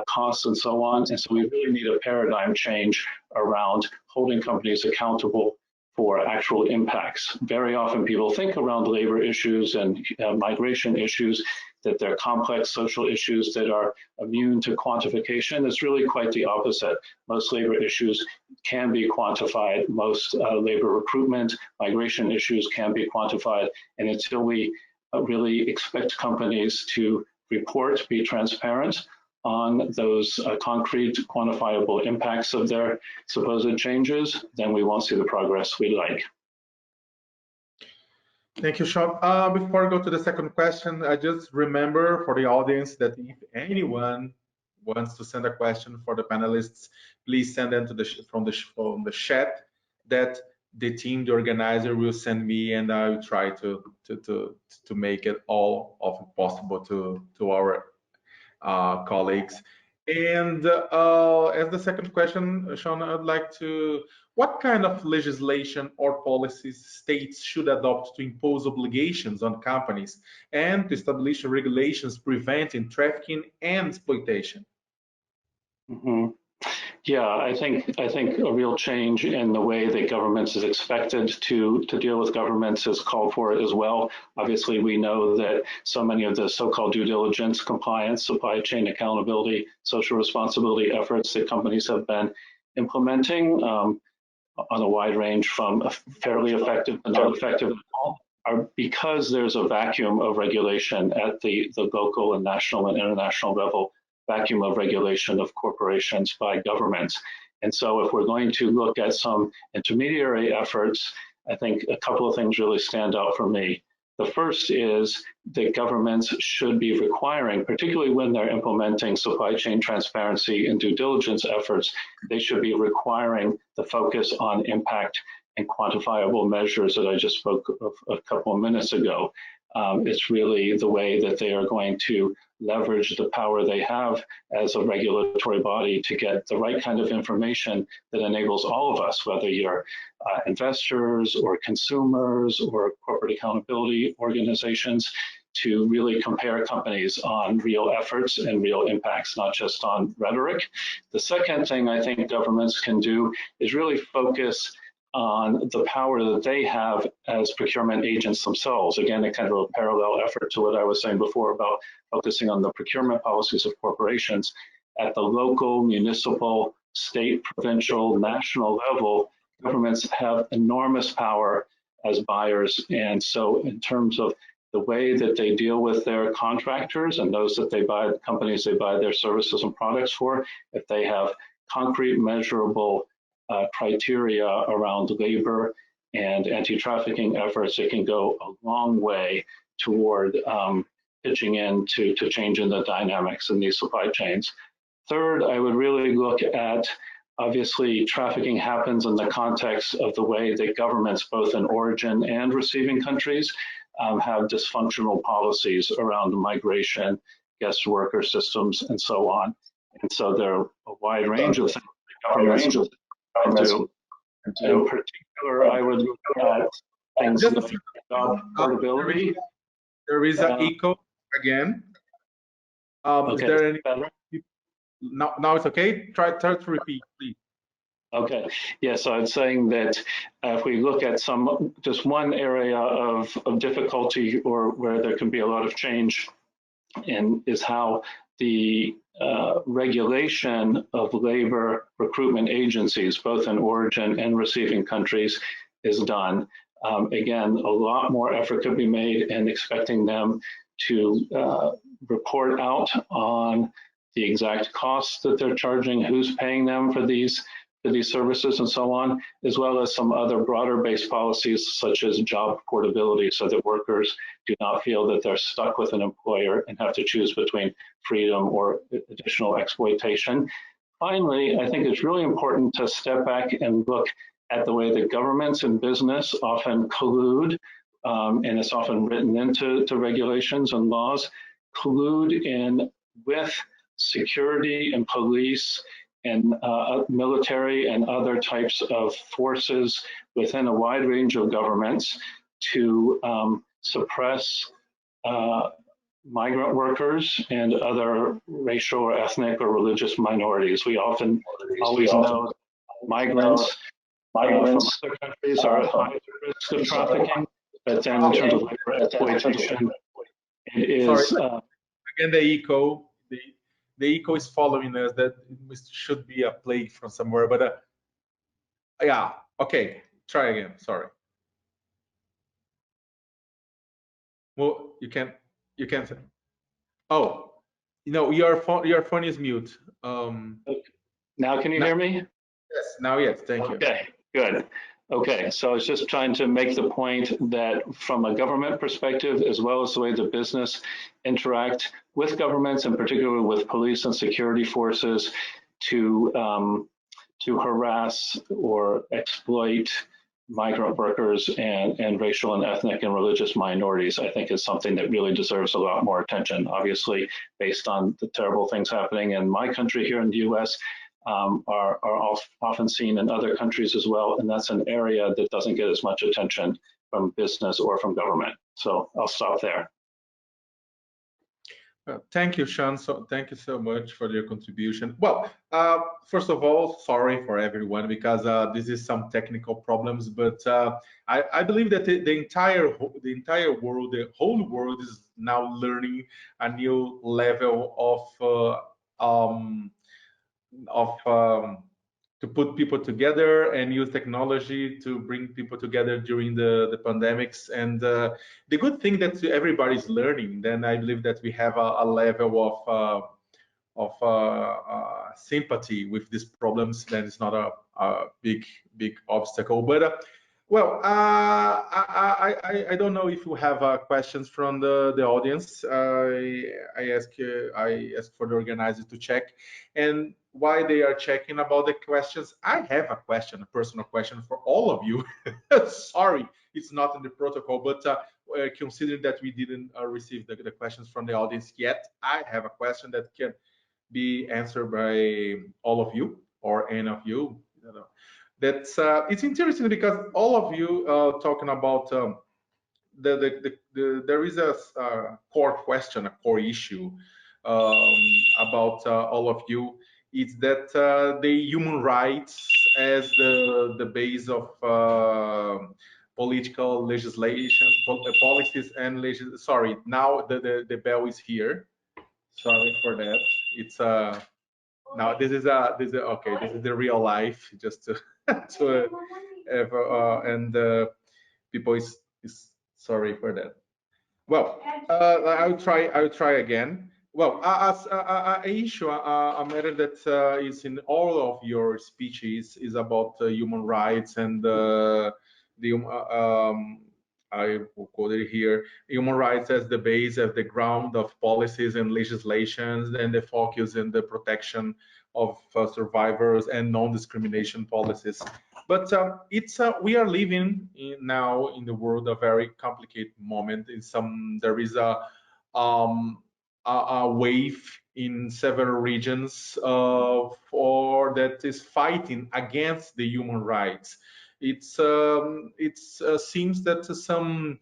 costs and so on. And so we really need a paradigm change around holding companies accountable for actual impacts. Very often people think around labor issues and migration issues that they're complex social issues that are immune to quantification. It's really quite the opposite. Most labor issues can be quantified. Most labor recruitment, migration issues can be quantified. And until we really expect companies to report, be transparent on those concrete quantifiable impacts of their supposed changes, then we won't see the progress we like. Thank you, Shawn. Before I go to the second question, I just remember for the audience that if anyone wants to send a question for the panelists, please send them to from the chat that the team, the organizer, will send me, and I will try to make it all of possible to our colleagues. And as the second question, Shawn, I'd like to, what kind of legislation or policies states should adopt to impose obligations on companies and to establish regulations preventing trafficking and exploitation? Mm-hmm. Yeah, I think a real change in the way that governments is expected to deal with governments is called for as well. Obviously, we know that so many of the so-called due diligence, compliance, supply chain accountability, social responsibility efforts that companies have been implementing on a wide range from fairly effective to not effective at all, are because there's a vacuum of regulation at the local and national and international level vacuum of regulation of corporations by governments. And so if we're going to look at some intermediary efforts, I think a couple of things really stand out for me. The first is that governments should be requiring, particularly when they're implementing supply chain transparency and due diligence efforts, they should be requiring the focus on impact and quantifiable measures that I just spoke of a couple of minutes ago. It's really the way that they are going to leverage the power they have as a regulatory body to get the right kind of information that enables all of us, whether you're investors or consumers or corporate accountability organizations, to really compare companies on real efforts and real impacts, not just on rhetoric. The second thing I think governments can do is really focus on the power that they have as procurement agents themselves. Again, a kind of a parallel effort to what I was saying before about focusing on the procurement policies of corporations. At the local, municipal, state, provincial, national level, governments have enormous power as buyers. And so in terms of the way that they deal with their contractors and those that they buy, the companies they buy their services and products for, if they have concrete, measurable criteria around labor and anti-trafficking efforts, it can go a long way toward pitching in to changing the dynamics in these supply chains. Third, I would really look at, obviously, trafficking happens in the context of the way that governments, both in origin and receiving countries, have dysfunctional policies around migration, guest worker systems, and so on. And so there are a wide range of things that governments do. In particular, I would look at things like job portability. There is an echo again. Okay, is there any better? Now it's okay. Try to repeat, please. Okay, yes, so I'm saying that if we look at just one area of difficulty or where there can be a lot of change, and is how the regulation of labor recruitment agencies, both in origin and receiving countries, is done. Again, a lot more effort could be made in expecting them to report out on the exact costs that they're charging, who's paying them for these services and so on, as well as some other broader based policies such as job portability, so that workers do not feel that they're stuck with an employer and have to choose between freedom or additional exploitation. Finally, I think it's really important to step back and look at the way that governments and business often collude, and it's often written into regulations and laws, collude with security and police and military and other types of forces within a wide range of governments to suppress migrant workers and other racial or ethnic or religious minorities. We often always know migrants from other countries are at high risk of trafficking, but then in terms of labor exploitation, it is... Again, the echo. The echo is following us. That should be a play from somewhere, but yeah, okay. Try again. Sorry. Well, you can. Oh, your phone is mute. Now can you hear me? Yes. Now yes. Thank you. Okay. Good. Okay, so I was just trying to make the point that from a government perspective, as well as the way the business interact with governments, and particularly with police and security forces, to harass or exploit migrant workers and racial and ethnic and religious minorities, I think is something that really deserves a lot more attention. Obviously, based on the terrible things happening in my country here in the US, are often seen in other countries as well, and that's an area that doesn't get as much attention from business or from government. So I'll stop there. Thank you, Shawn. So thank you so much for your contribution. Well, first of all, sorry for everyone because this is some technical problems, but I believe that the entire world, the whole world, is now learning a new level to put people together and use technology to bring people together during the pandemics. And the good thing that everybody's learning, then I believe that we have a level sympathy with these problems, then it's not a big obstacle. But well, I don't know if you have questions from the audience. I ask for the organizers to check, and while they are checking about the questions, I have a question, a personal question for all of you. Sorry, it's not in the protocol, but considering that we didn't receive the questions from the audience yet, I have a question that can be answered by all of you or any of you. I don't know. That's it's interesting because all of you talking about there is a core question, a core issue about all of you. It's that the human rights as the base of political legislation, policies and legislation. Sorry, now the bell is here. Sorry for that. It's now this is okay. This is the real life. Just to have, and people is sorry for that. Well, I'll try again. Well, as a issue, a matter that is in all of your speeches is about human rights and I will quote it here: human rights as the base, as the ground of policies and legislations, and the focus in the protection of survivors and non-discrimination policies. But we are living now in the world a very complicated moment. There is a wave in several regions that is fighting against the human rights. It seems that some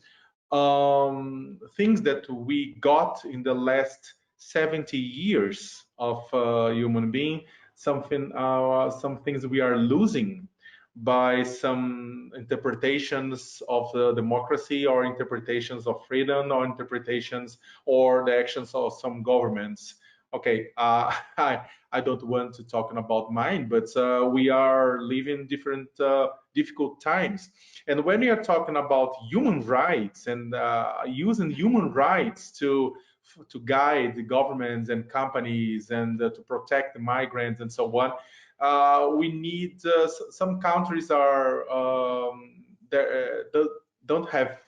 things that we got in the last 70 years of human being, some things we are losing by some interpretations of democracy, or interpretations of freedom, or interpretations or the actions of some governments. Okay, I don't want to talk about mine, but we are living different difficult times. And when we are talking about human rights and using human rights to guide the governments and companies and to protect the migrants and so on, we need some countries don't have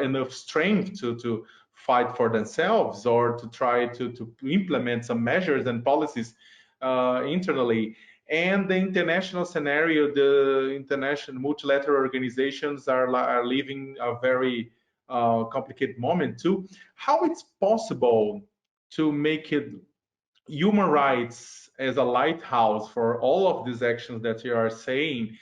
enough strength to fight for themselves, or to try to implement some measures and policies internally. And the international scenario, the international multilateral organizations are living a very complicated moment too. How it's possible to make it human rights as a lighthouse for all of these actions that you are saying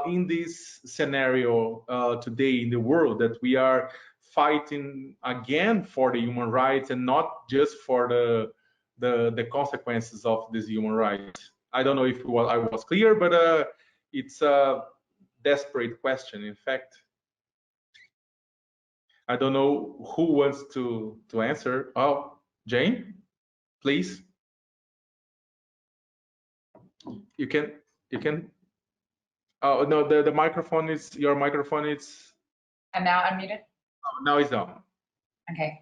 in this scenario today in the world, that we are fighting again for the human rights and not just for the consequences of these human rights? I don't know if I was clear, but it's a desperate question. In fact, I don't know who wants to answer. Oh, Jayne, please. You can. Oh no, the microphone is, your microphone is. I'm now unmuted. Oh, now it's on. Okay.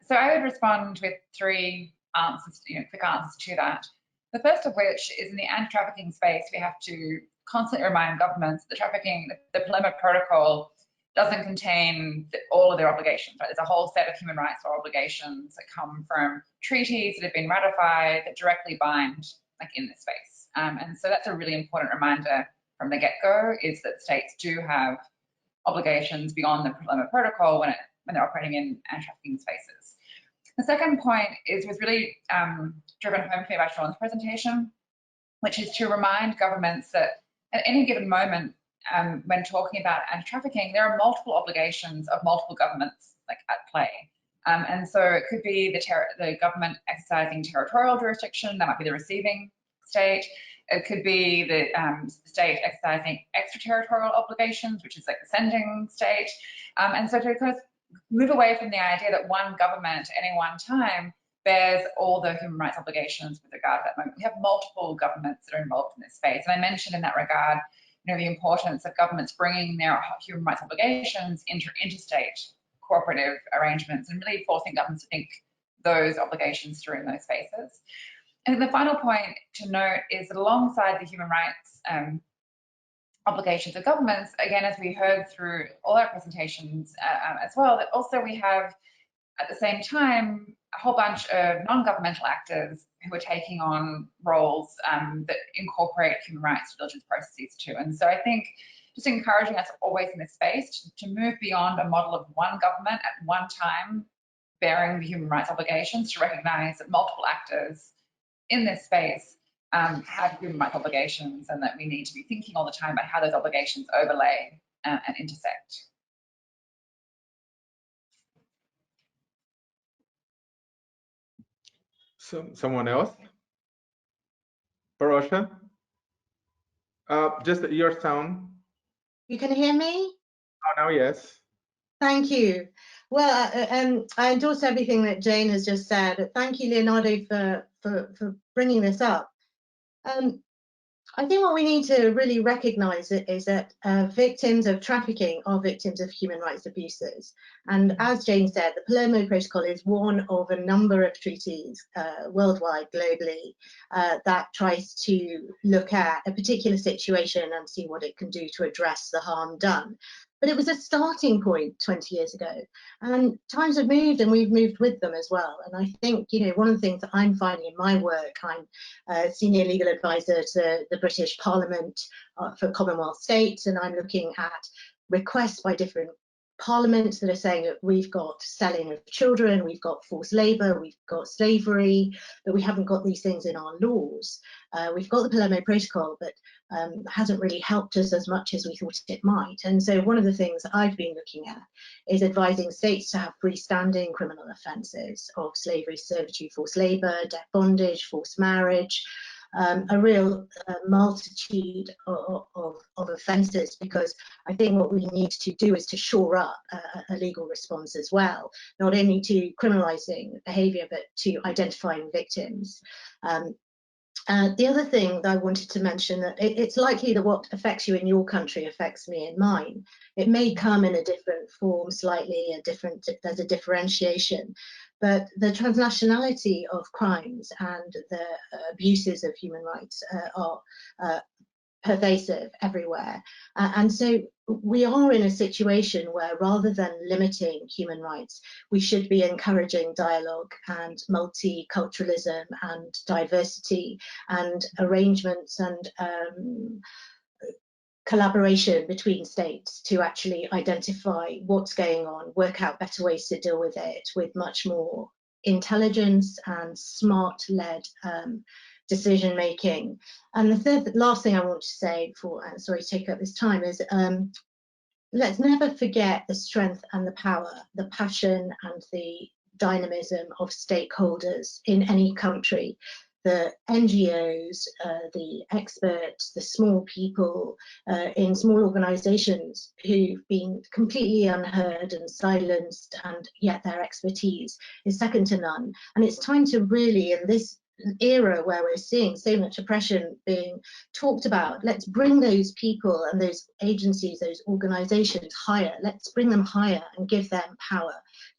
So I would respond with three answers, quick answers to that. The first of which is, in the anti-trafficking space, we have to constantly remind governments that the Palermo Protocol doesn't contain all of their obligations. Right? There's a whole set of human rights or obligations that come from treaties that have been ratified that directly bind, like, in this space. And so that's a really important reminder from the get-go, is that states do have obligations beyond the Palermo Protocol when they're operating in anti-trafficking spaces. The second point was really driven home for me by Shawn's presentation, which is to remind governments that at any given moment, when talking about anti-trafficking, there are multiple obligations of multiple governments, like, at play. And so it could be the government exercising territorial jurisdiction, that might be the receiving state. It could be the state exercising extraterritorial obligations, which is like the sending state. And so to kind of move away from the idea that one government at any one time bears all the human rights obligations with regard to that moment. We have multiple governments that are involved in this space. And I mentioned in that regard, the importance of governments bringing their human rights obligations into interstate cooperative arrangements, and really forcing governments to think those obligations through in those spaces. And the final point to note is that alongside the human rights obligations of governments, again, as we heard through all our presentations as well, that also we have at the same time a whole bunch of non-governmental actors who are taking on roles that incorporate human rights due diligence processes too. And so I think just encouraging us always in this space to move beyond a model of one government at one time bearing the human rights obligations, to recognize that multiple actors in this space have human rights obligations, and that we need to be thinking all the time about how those obligations overlay and intersect. Someone else? Parosha? Just your sound. You can hear me? Oh, now yes. Thank you. Well, I endorse everything that Jayne has just said. Thank you, Leonardo, for bringing this up. I think what we need to really recognise is that victims of trafficking are victims of human rights abuses. And as Jayne said, the Palermo Protocol is one of a number of treaties worldwide, globally, that tries to look at a particular situation and see what it can do to address the harm done. But it was a starting point 20 years ago, and times have moved and we've moved with them as well. And I think, you know, one of the things that I'm finding in my work, I'm a senior legal advisor to the British Parliament for Commonwealth states, and I'm looking at requests by different parliaments that are saying that we've got selling of children, we've got forced labour, we've got slavery, but we haven't got these things in our laws. We've got the Palermo Protocol, but hasn't really helped us as much as we thought it might. And so one of the things I've been looking at is advising states to have freestanding criminal offences of slavery, servitude, forced labour, debt bondage, forced marriage, a real multitude of offences, because I think what we need to do is to shore up a legal response as well, not only to criminalising behaviour, but to identifying victims. The other thing that I wanted to mention, that it's likely that what affects you in your country affects me in mine. It may come in a different form, slightly there's a differentiation, but the transnationality of crimes and the abuses of human rights are pervasive everywhere. And so we are in a situation where, rather than limiting human rights, we should be encouraging dialogue and multiculturalism and diversity and arrangements and collaboration between states to actually identify what's going on, work out better ways to deal with it with much more intelligence and smart-led decision making. And the last thing I want to say before, sorry to take up this time, is let's never forget the strength and the power, the passion and the dynamism of stakeholders in any country. The NGOs, the experts, the small people in small organisations who've been completely unheard and silenced, and yet their expertise is second to none. And it's time to really, in this era where we're seeing so much oppression being talked about, let's bring those people and those agencies, those organisations higher. Let's bring them higher and give them power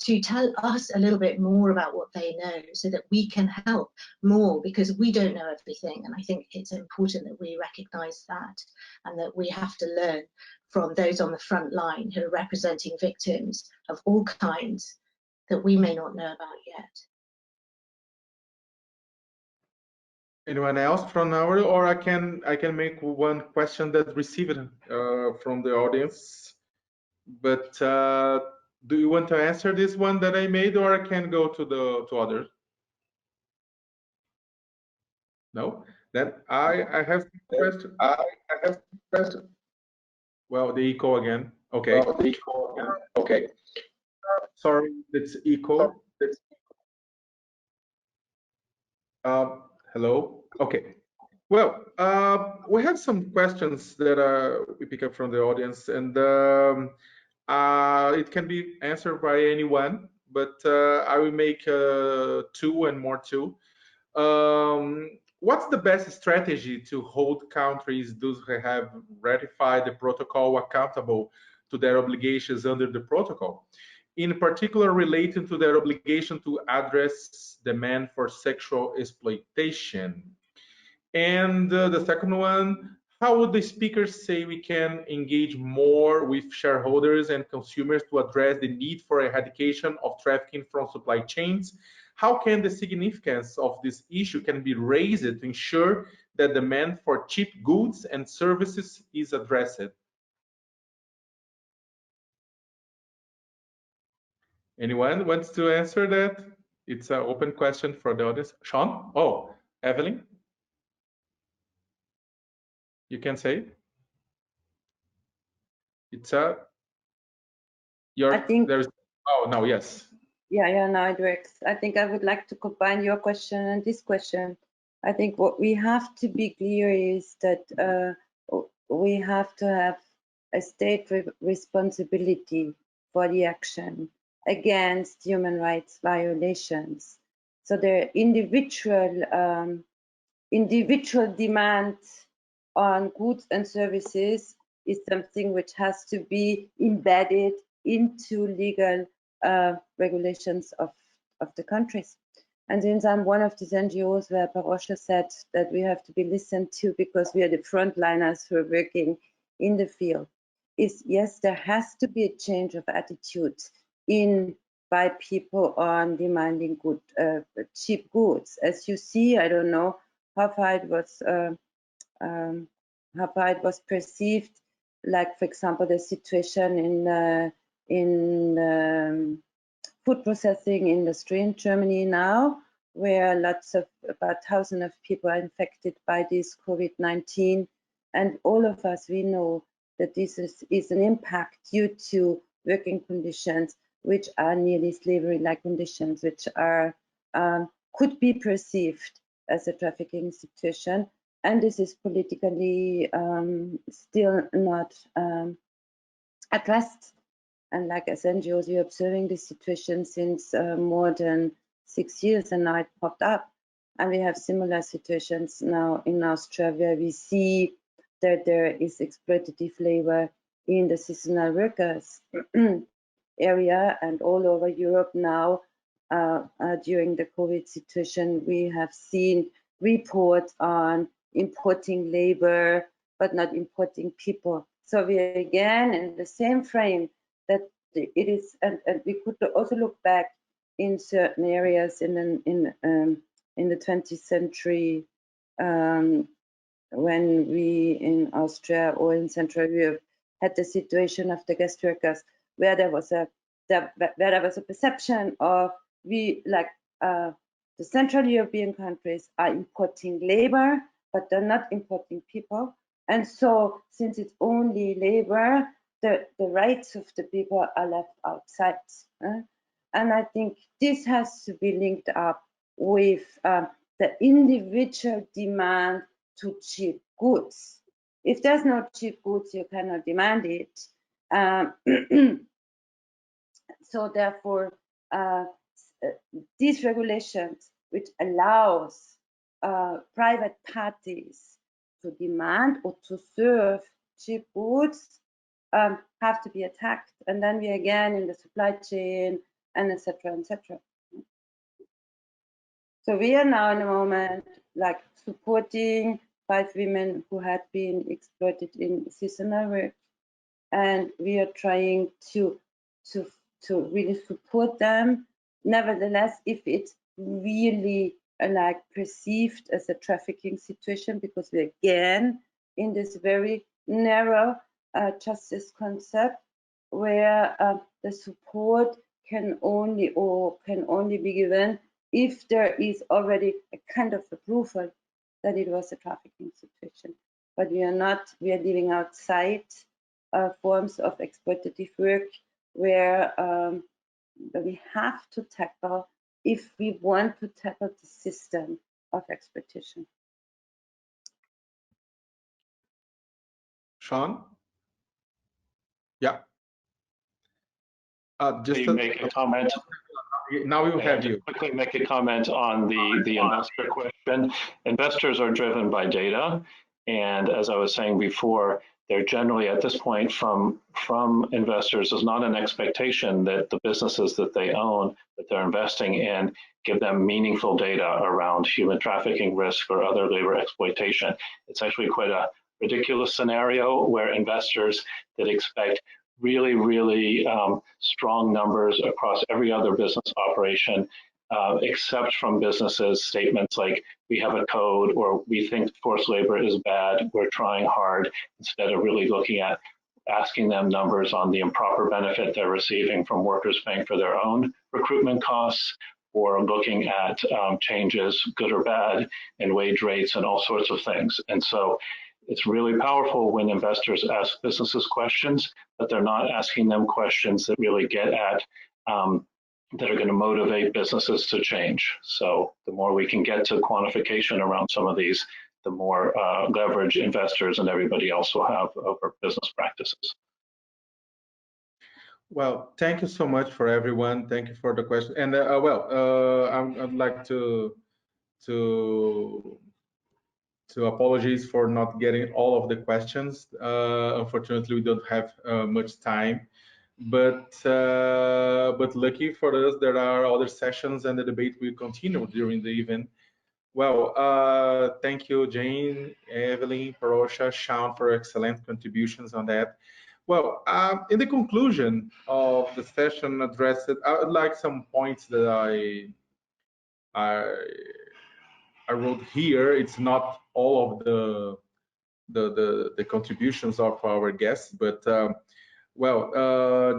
to tell us a little bit more about what they know, so that we can help more, because we don't know everything. And I think it's important that we recognise that, and that we have to learn from those on the front line who are representing victims of all kinds that we may not know about yet. Anyone else from our, or I can make one question that received from the audience, but do you want to answer this one that I made, or I can go to others? No, then I have question. Well, the echo again. Okay. Okay. Sorry, it's echo. Hello. Okay. Well, we have some questions that we pick up from the audience, and it can be answered by anyone, but I will make two and more too. What's the best strategy to hold countries those who have ratified the protocol accountable to their obligations under the protocol? in particular relating to their obligation to address demand for sexual exploitation. And the second one, how would the speakers say we can engage more with shareholders and consumers to address the need for eradication of trafficking from supply chains? How can the significance of this issue can be raised to ensure that demand for cheap goods and services is addressed? Anyone wants to answer that? It's an open question for the audience. Shawn? Oh, Evelyn? You can say. It's a. I think there's. Oh no, yes. Yeah, now it works. I think I would like to combine your question and this question. I think what we have to be clear is that we have to have a state responsibility for the action against human rights violations. So the individual demand on goods and services is something which has to be embedded into legal regulations of the countries. And since I'm one of these NGOs where Parosha said that we have to be listened to because we are the frontliners who are working in the field, is yes, there has to be a change of attitude by people on demanding cheap goods. As you see, I don't know how far it was perceived, like for example the situation in food processing industry in Germany now, where about 1,000 of people are infected by this COVID-19, and all of us, we know that this is an impact due to working conditions which are nearly slavery-like conditions, which are could be perceived as a trafficking situation, and this is politically still not addressed. And like as NGOs, we're observing this situation since more than 6 years, and now it popped up. And we have similar situations now in Austria, where we see that there is exploitative labor in the seasonal workers area, and all over Europe now. During the COVID situation, we have seen reports on importing labor, but not importing people. So we are again in the same frame that it is, and we could also look back in certain areas in the 20th century when we in Austria or in Central Europe had the situation of the guest workers, where there was a perception of the Central European countries are importing labor, but they're not importing people. And so since it's only labor, the rights of the people are left outside. And I think this has to be linked up with the individual demand to cheap goods. If there's no cheap goods, you cannot demand it. So therefore, these regulations, which allows private parties to demand or to serve cheap goods, have to be attacked, and then we again in the supply chain and etc. etc. So we are now in a moment like supporting 5 women who had been exploited in seasonal work, and we are trying to really support them. Nevertheless, if it's really like perceived as a trafficking situation, because we're again in this very narrow justice concept where the support can only be given if there is already a kind of approval that it was a trafficking situation. But we are living outside forms of exploitative work where we have to tackle if we want to tackle the system of exploitation. Shawn? Yeah. Just to make a comment. Now we will have you. Quickly make a comment on the investor question. Investors are driven by data. And as I was saying before, there generally at this point from investors is not an expectation that the businesses that they own, that they're investing in, give them meaningful data around human trafficking risk or other labor exploitation. It's actually quite a ridiculous scenario where investors that expect really strong numbers across every other business operation, except from businesses statements like, we have a code, or we think forced labor is bad, we're trying hard, instead of really looking at asking them numbers on the improper benefit they're receiving from workers paying for their own recruitment costs, or looking at changes, good or bad, in wage rates and all sorts of things. And so it's really powerful when investors ask businesses questions, but they're not asking them questions that really get at that are going to motivate businesses to change. So the more we can get to quantification around some of these, the more leverage investors and everybody else will have over business practices. Well, thank you so much for everyone. Thank you for the question. And I'd like to apologize for not getting all of the questions. Unfortunately, we don't have much time. But lucky for us, there are other sessions and the debate will continue during the event. Well, thank you, Jayne, Evelyn, Parosha, Shawn, for excellent contributions on that. Well, in the conclusion of the session addressed, I would like some points that I wrote here. It's not all of the contributions of our guests, but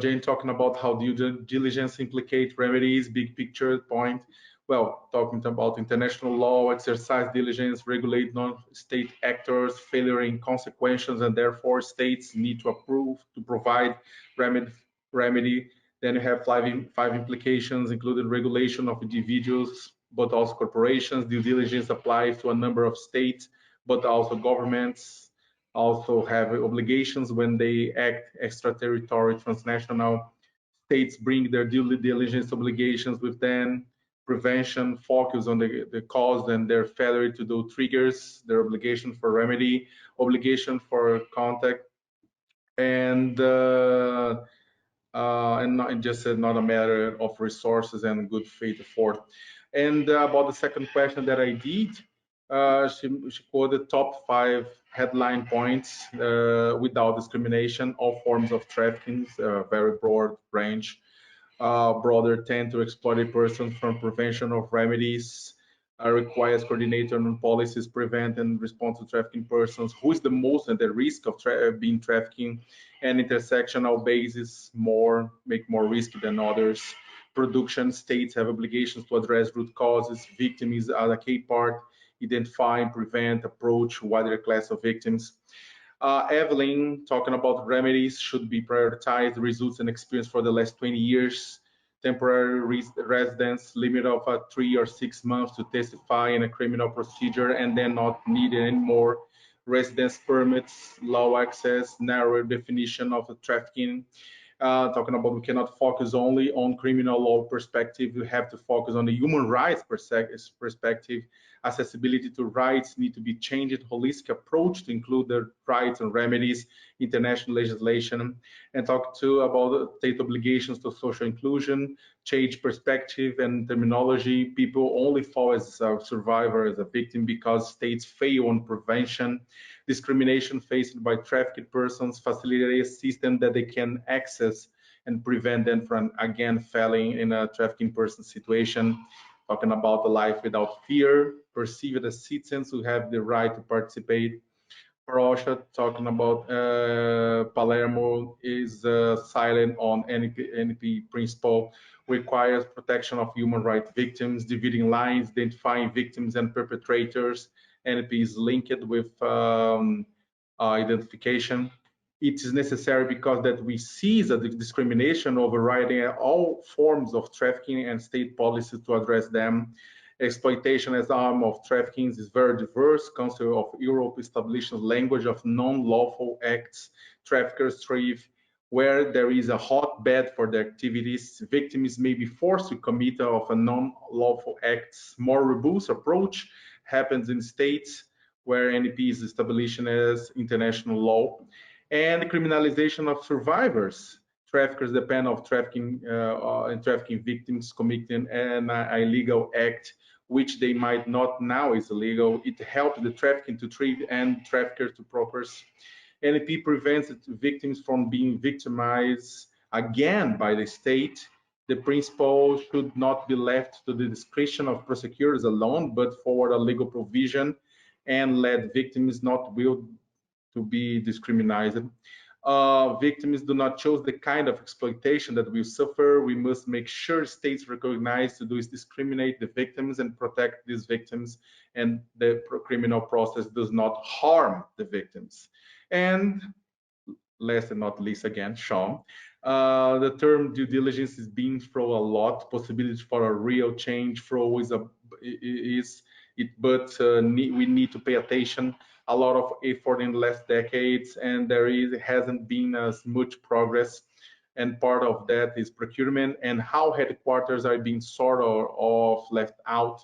Jayne talking about how due diligence implicate remedies, big picture point. Well, talking about international law, exercise diligence, regulate non-state actors, failure in consequences, and therefore states need to approve to provide remedy. Then you have five implications, including regulation of individuals, but also corporations. Due diligence applies to a number of states, but also governments also have obligations when they act extraterritorial, transnational. States bring their due diligence obligations with them. Prevention, focus on the cause and their failure to do triggers, their obligation for remedy, obligation for contact, and not just not a matter of resources and good faith effort. And about the second question that I did, she quoted top 5 headline points without discrimination, all forms of trafficking, very broad range, broader tend to exploit a person from prevention of remedies, requires coordinator on policies, prevent and respond to trafficking persons, who is the most at the risk of being trafficking, and intersectional basis make more risky than others. Production states have obligations to address root causes. Victims are a key part. Identify and prevent, approach wider class of victims. Evelyn talking about remedies should be prioritized, results and experience for the last 20 years. Temporary residence, limit of 3 or 6 months to testify in a criminal procedure and then not needed anymore. Residence permits, law access, narrower definition of trafficking. Talking about we cannot focus only on criminal law perspective, we have to focus on the human rights perspective. Accessibility to rights need to be changed, holistic approach to include the rights and remedies, international legislation, and talk too about state obligations to social inclusion, change perspective and terminology. People only fall as a survivor, as a victim, because states fail on prevention. Discrimination faced by trafficked persons, facilitate a system that they can access and prevent them from again falling in a trafficking person situation. Talking about a life without fear, perceived as citizens who have the right to participate. Parosha talking about Palermo is silent on NP principle, requires protection of human rights victims, dividing lines, identifying victims and perpetrators. NP is linked with identification. It is necessary because that we see that the discrimination overriding all forms of trafficking and state policies to address them. Exploitation as arm of trafficking is very diverse. Council of Europe established a language of non-lawful acts. Traffickers thrive where there is a hotbed for their activities. Victims may be forced to commit of a non-lawful acts. More robust approach happens in states where NP is established as international law. and the criminalization of survivors. Traffickers depend on trafficking and trafficking victims committing an illegal act, which they might not know is illegal. It helps the trafficking to treat and traffickers to propers. NEP prevents victims from being victimized again by the state. The principle should not be left to the discretion of prosecutors alone, but forward a legal provision and let victims not will to be discriminated. Victims do not choose the kind of exploitation that we suffer. We must make sure states recognize to do is discriminate the victims and protect these victims, and the criminal process does not harm the victims. And last and not least, again, Shawn, the term due diligence is being thrown a lot. Possibilities for a real change throw but we need to pay attention. A lot of effort in the last decades, and hasn't been as much progress. And part of that is procurement and how headquarters are being sort of left out.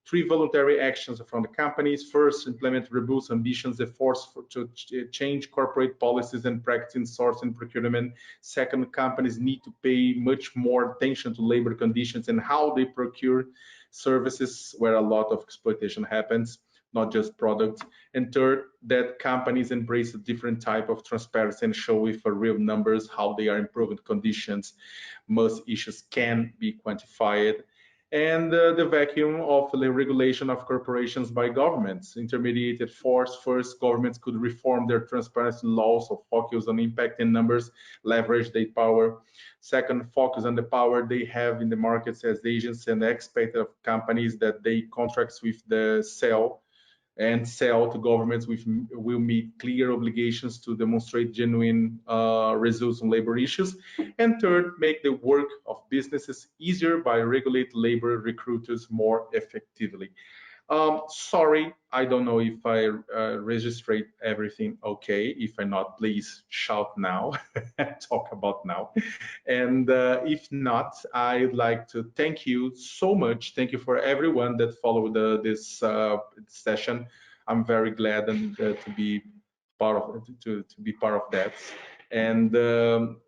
3 voluntary actions from the companies. First, implement robust ambitions, efforts to change corporate policies and practice in sourcing and procurement. Second, companies need to pay much more attention to labor conditions and how they procure services where a lot of exploitation happens, not just products. And third, that companies embrace a different type of transparency and show with real numbers how they are improving conditions. Most issues can be quantified. And the vacuum of the regulation of corporations by governments. Intermediated force. First, governments could reform their transparency laws or focus on impact and numbers, leverage their power. Second, focus on the power they have in the markets as agents and expect of companies that they contracts with the sell to governments will meet clear obligations to demonstrate genuine results on labor issues. And third, make the work of businesses easier by regulate labor recruiters more effectively. Sorry, I don't know if I registered everything okay. If I not, please shout now, talk about now. And if not, I'd like to thank you so much. Thank you for everyone that followed this session. I'm very glad to be part of that. And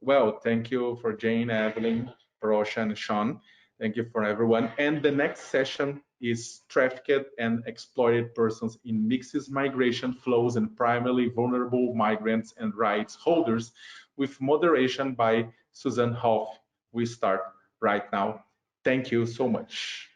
well, thank you for Jayne, Evelyn, Parosha, and Shawn. Thank you for everyone. And the next session is trafficked and exploited persons in mixed migration flows and primarily vulnerable migrants and rights holders, with moderation by Susan Hoff. We start right now. Thank you so much.